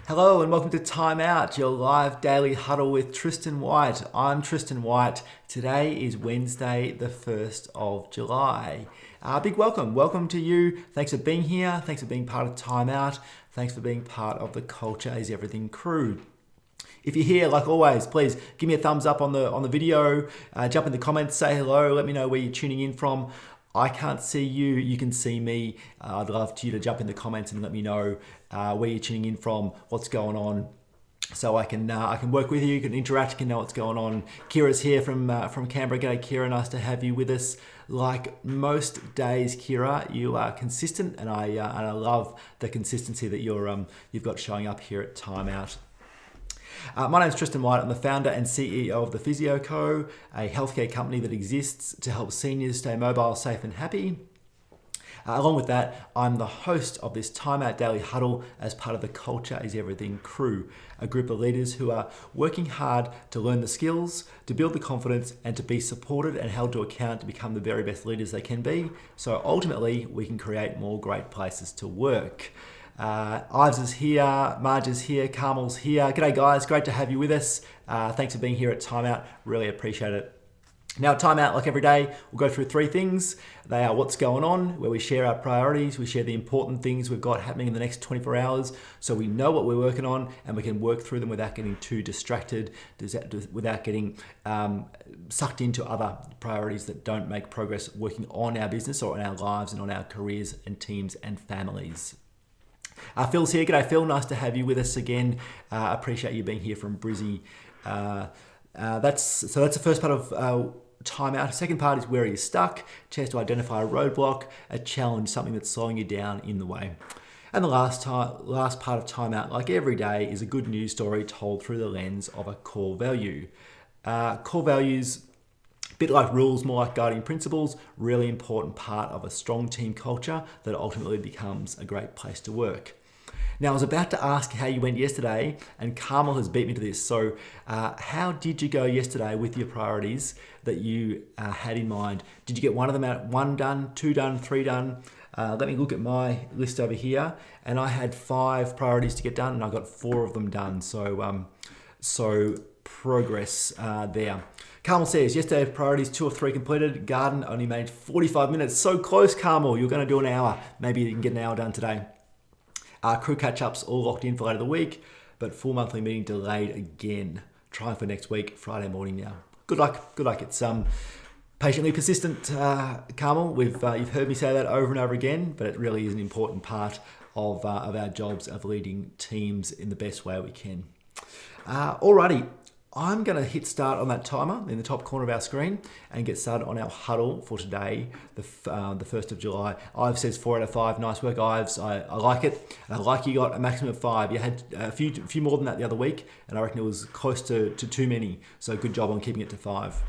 Hello and welcome to Time Out, your live daily huddle with Tristan White. I'm Tristan White. Today is Wednesday, the 1st of July. Big welcome. Welcome to you. Thanks for being here. Thanks for being part of Time Out. Thanks for being part of the Culture is Everything crew. If you're here, like always, please give me a thumbs up on the video. Jump in the comments, say hello. Let me know where you're tuning in from. I can't see you, you can see me. I'd love you to jump in the comments and let me know where you're tuning in from, what's going on, so I can work with you, can interact, can know what's going on. Kira's here from Canberra. G'day Kira, nice to have you with us. Like most days, Kira, you are consistent, and I love the consistency that you've got showing up here at Time Out. My name's Tristan White. I'm the founder and CEO of the Physio Co, a healthcare company that exists to help seniors stay mobile, safe and happy. Along with that, I'm the host of this Time Out Daily Huddle as part of the Culture is Everything crew, a group of leaders who are working hard to learn the skills, to build the confidence, and to be supported and held to account to become the very best leaders they can be, so ultimately we can create more great places to work. Ives is here, Marge is here, Carmel's here. G'day guys, great to have you with us. Thanks for being here at Time Out, really appreciate it. Now at Time Out, like every day, we'll go through three things. They are what's going on, where we share our priorities, we share the important things we've got happening in the next 24 hours, so we know what we're working on and we can work through them without getting too distracted, without getting sucked into other priorities that don't make progress working on our business or on our lives and on our careers and teams and families. Phil's here. G'day Phil, nice to have you with us again. Appreciate you being here from Brizzy. That's the first part of Time Out. The second part is where you're stuck, chance to identify a roadblock, a challenge, something that's slowing you down in the way. And the last part of Time Out, like every day, is a good news story told through the lens of a core value. Core values, a bit like rules, more like guiding principles, really important part of a strong team culture that ultimately becomes a great place to work. Now, I was about to ask how you went yesterday, and Carmel has beat me to this. So how did you go yesterday with your priorities that you had in mind? Did you get one of them out, one done, two done, three done? Let me look at my list over here, and I had 5 priorities to get done, and I got 4 of them done. So progress there. Carmel says, yesterday priorities 2 of 3 completed. Garden only made 45 minutes. So close, Carmel. You're going to do an hour. Maybe you can get an hour done today. Crew catch-ups all locked in for later the week, but full monthly meeting delayed again. Trying for next week, Friday morning now. Good luck. Good luck. It's patiently persistent, Carmel. You've heard me say that over and over again, but it really is an important part of our jobs of leading teams in the best way we can. Alrighty. I'm going to hit start on that timer in the top corner of our screen and get started on our huddle for today, the 1st of July. Ives says 4 out of 5. Nice work, Ives. I like it. And I like you got a maximum of 5. You had a few more than that the other week, and I reckon it was close to too many. So good job on keeping it to 5.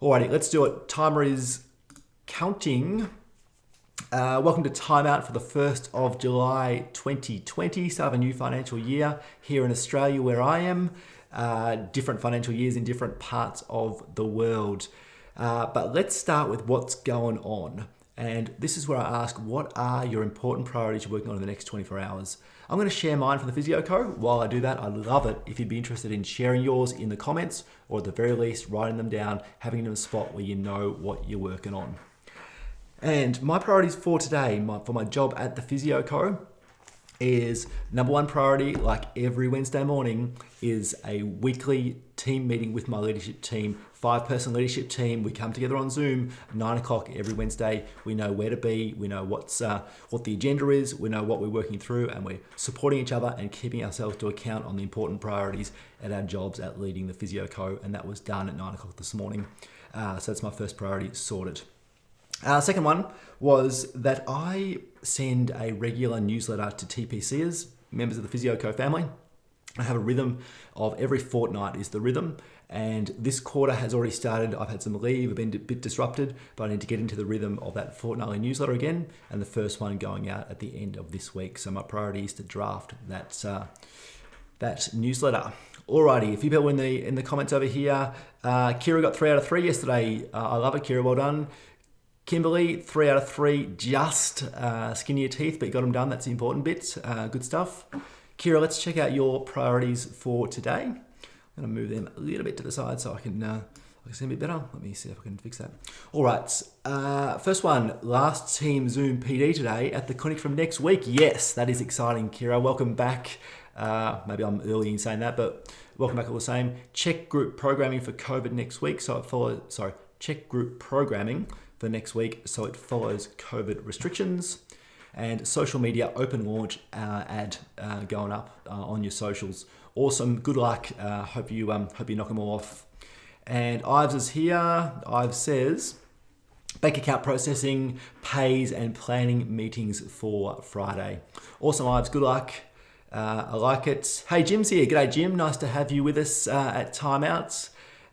Alrighty, let's do it. Timer is counting. Welcome to Time Out for the 1st of July 2020. Start of a new financial year here in Australia where I am. Different financial years in different parts of the world. But let's start with what's going on. And this is where I ask, what are your important priorities you're working on in the next 24 hours? I'm going to share mine from the Physio Co. While I do that, I'd love it if you'd be interested in sharing yours in the comments, or at the very least, writing them down, having them in a spot where you know what you're working on. And my priorities for today, for my job at the Physio Co, is number 1 priority, like every Wednesday morning, is a weekly team meeting with my leadership team, 5-person leadership team. We come together on Zoom, 9 o'clock every Wednesday. We know where to be, we know what the agenda is, we know what we're working through, and we're supporting each other and keeping ourselves to account on the important priorities at our jobs at leading the Physio Co. And that was done at 9 o'clock this morning. So that's my first priority sorted. Second one was that I send a regular newsletter to TPCers, members of the Physio Co family. I have a rhythm of every fortnight is the rhythm, and this quarter has already started. I've had some leave, I've been a bit disrupted, but I need to get into the rhythm of that fortnightly newsletter again, and the first one going out at the end of this week. So my priority is to draft that newsletter. Alrighty, a few people in the comments over here. Kira got 3 out of 3 yesterday. I love it, Kira, well done. Kimberly, 3 out of 3, just skin your teeth, but you got them done. That's the important bit. Good stuff. Kira, let's check out your priorities for today. I'm going to move them a little bit to the side so I can see a bit better. Let me see if I can fix that. All right, first one, last team Zoom PD today at the clinic from next week. Yes, that is exciting, Kira. Welcome back. Maybe I'm early in saying that, but welcome back all the same. Check group programming for COVID next week. Check group programming for next week so it follows COVID restrictions. And social media open launch ad going up on your socials. Awesome. Good luck. Hope you knock them all off. And Ives is here. Ives says, bank account processing, pays and planning meetings for Friday. Awesome, Ives. Good luck. I like it. Hey, Jim's here. G'day, Jim. Nice to have you with us at timeouts.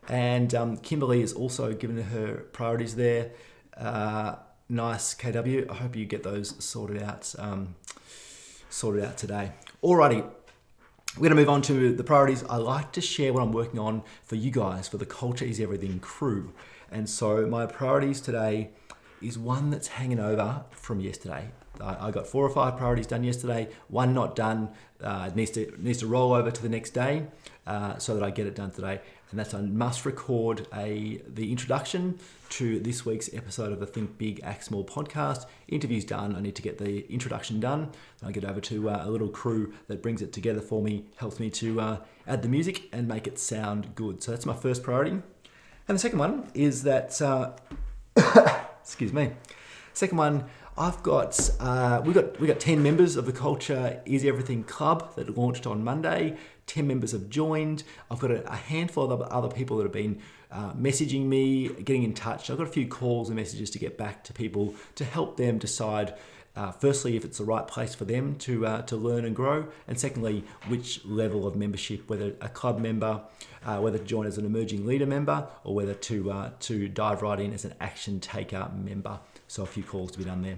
And Kimberly is also given her priorities there. Nice, KW. I hope you get those sorted out today. Alrighty, we're going to move on to the priorities. I like to share what I'm working on for you guys, for the Culture is Everything crew. And so my priorities today is one that's hanging over from yesterday. I got 4 or 5 priorities done yesterday. One not done. It needs to roll over to the next day so that I get it done today. And that's I must record the introduction to this week's episode of the Think Big, Act Small podcast. Interview's done. I need to get the introduction done. I get over to a little crew that brings it together for me, helps me to add the music and make it sound good. So that's my first priority. And the second one is that, excuse me. Second one, I've got we got 10 members of the Culture is Everything Club that launched on Monday. 10 members have joined. I've got a handful of other people that have been messaging me, getting in touch. I've got a few calls and messages to get back to people to help them decide, firstly, if it's the right place for them to learn and grow, and secondly, which level of membership, whether a club member, whether to join as an emerging leader member, or whether to dive right in as an action taker member. So a few calls to be done there.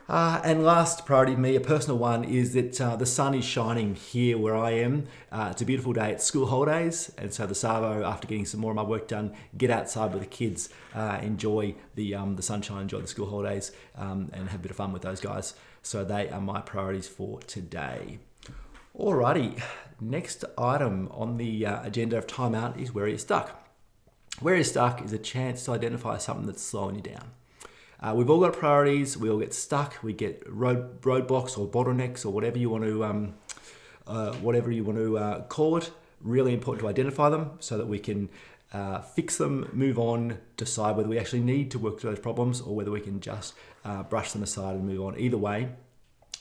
And last priority for me, a personal one, is that the sun is shining here where I am. It's a beautiful day. It's school holidays. And so the Savo, after getting some more of my work done, get outside with the kids, enjoy the sunshine, enjoy the school holidays, and have a bit of fun with those guys. So they are my priorities for today. Alrighty, next item on the agenda of timeout is where you're stuck. Where you're stuck is a chance to identify something that's slowing you down. We've all got priorities. We all get stuck. We get roadblocks or bottlenecks or whatever you want to call it. Really important to identify them so that we can fix them, move on, decide whether we actually need to work through those problems or whether we can just brush them aside and move on. Either way,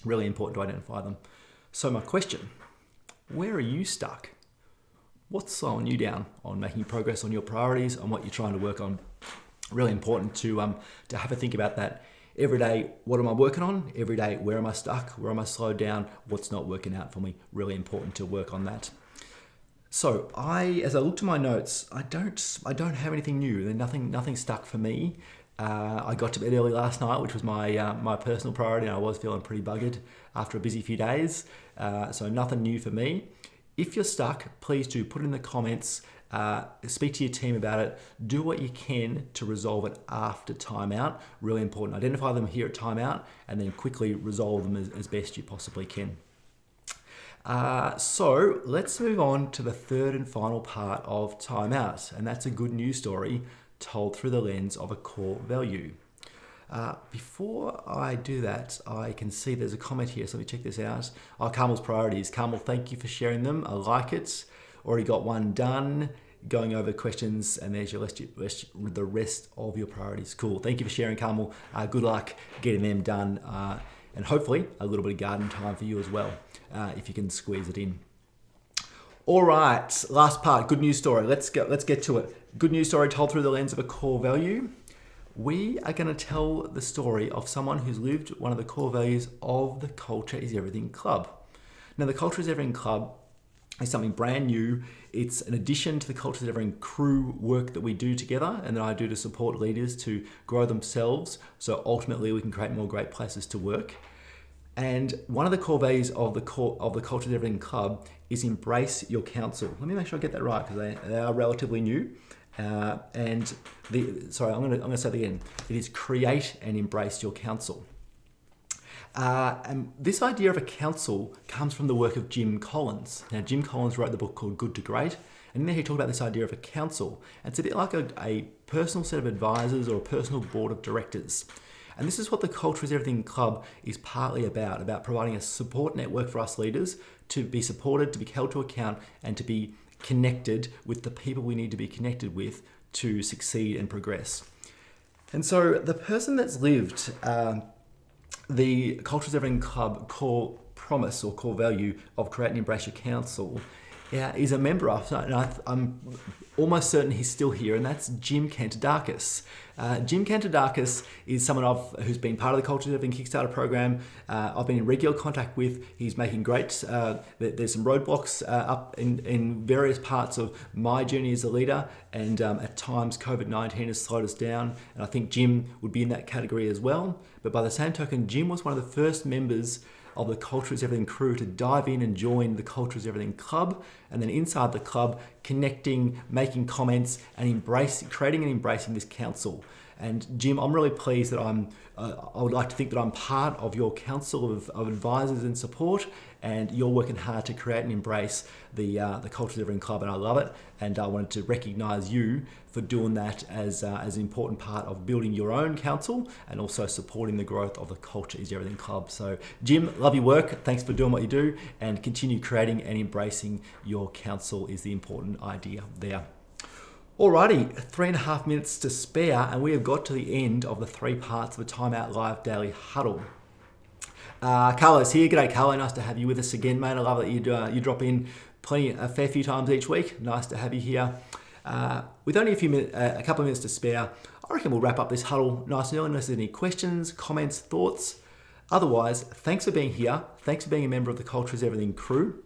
really important to identify them. So my question: where are you stuck? What's slowing you down on making progress on your priorities, on what you're trying to work on? Really important to have a think about that every day. What am I working on? Every day, where am I stuck? Where am I slowed down? What's not working out for me? Really important to work on that. So as I look to my notes, I don't have anything new. There's nothing stuck for me. I got to bed early last night, which was my personal priority, and I was feeling pretty buggered after a busy few days. So nothing new for me. If you're stuck, please do put it in the comments. Speak to your team about it. Do what you can to resolve it after timeout. Really important. Identify them here at timeout and then quickly resolve them as best you possibly can. So let's move on to the third and final part of timeout, and that's a good news story told through the lens of a core value. Before I do that, I can see there's a comment here, so let me check this out. Carmel's priorities. Carmel, thank you for sharing them. I like it. Already got one done, going over questions, and there's the rest of your priorities. Cool. Thank you for sharing, Carmel. Good luck getting them done, and hopefully a little bit of garden time for you as well, if you can squeeze it in. All right, last part, good news story. Let's get to it. Good news story told through the lens of a core value. We are going to tell the story of someone who's lived one of the core values of the Culture is Everything Club. Now, the Culture is Everything Club is something brand new. It's an addition to the Culture is Everything crew work that we do together and that I do to support leaders to grow themselves, so ultimately we can create more great places to work. And one of the core values of the Culture is Everything Club is embrace your council. Let me make sure I get that right because they are relatively new. I'm going to say that again. It is create and embrace your council. And this idea of a council comes from the work of Jim Collins. Now, Jim Collins wrote the book called Good to Great, and in there he talked about this idea of a council. And it's a bit like a personal set of advisors or a personal board of directors. And this is what the Culture is Everything Club is partly about providing a support network for us leaders to be supported, to be held to account, and to be connected with the people we need to be connected with to succeed and progress. And so the person that's lived the Culture is Everything Club core promise or core value of create and embrace your council is a member of, and I'm almost certain he's still here, and that's Jim Kantadakis. Jim Kantadakis is someone who's been part of the Culture is Everything Kickstarter program. I've been in regular contact with. He's making great, there's some roadblocks up in various parts of my journey as a leader, and at times COVID-19 has slowed us down, and I think Jim would be in that category as well. But by the same token, Jim was one of the first members of the Culture is Everything crew to dive in and join the Culture is Everything Club, and then inside the club, connecting, making comments, and creating and embracing this council. And Jim, I'm really pleased that I would like to think that I'm part of your council of advisors and support, and you're working hard to create and embrace the Culture is Everything Club, and I love it. And I wanted to recognise you for doing that as an important part of building your own council and also supporting the growth of the Culture is Everything Club. So Jim, love your work. Thanks for doing what you do, and continue creating and embracing your council is the important idea there. Alrighty, 3.5 minutes to spare, and we have got to the end of the 3 parts of the Time Out Live Daily Huddle. Carlo's here. G'day, Carlo. Nice to have you with us again, mate. I love that you drop in a fair few times each week. Nice to have you here. With only a couple of minutes to spare, I reckon we'll wrap up this huddle nice and early unless there's any questions, comments, thoughts. Otherwise, thanks for being here. Thanks for being a member of the Culture is Everything crew.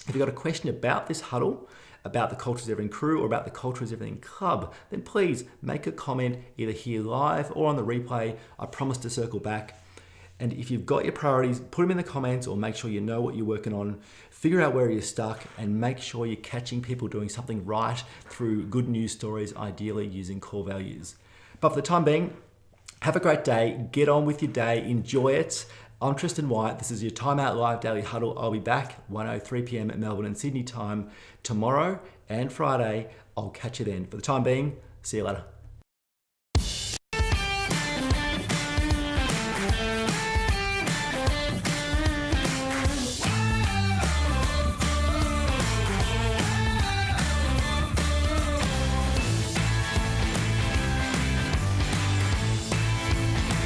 If you've got a question about this huddle, about the Culture is Everything crew, or about the Culture is Everything Club, then please make a comment either here live or on the replay. I promise to circle back. And if you've got your priorities, put them in the comments, or make sure you know what you're working on. Figure out where you're stuck, and make sure you're catching people doing something right through good news stories, ideally using core values. But for the time being, have a great day. Get on with your day. Enjoy it. I'm Tristan White. This is your Time Out Live Daily Huddle. I'll be back 1:03 p.m. at Melbourne and Sydney time tomorrow and Friday. I'll catch you then. For the time being, see you later.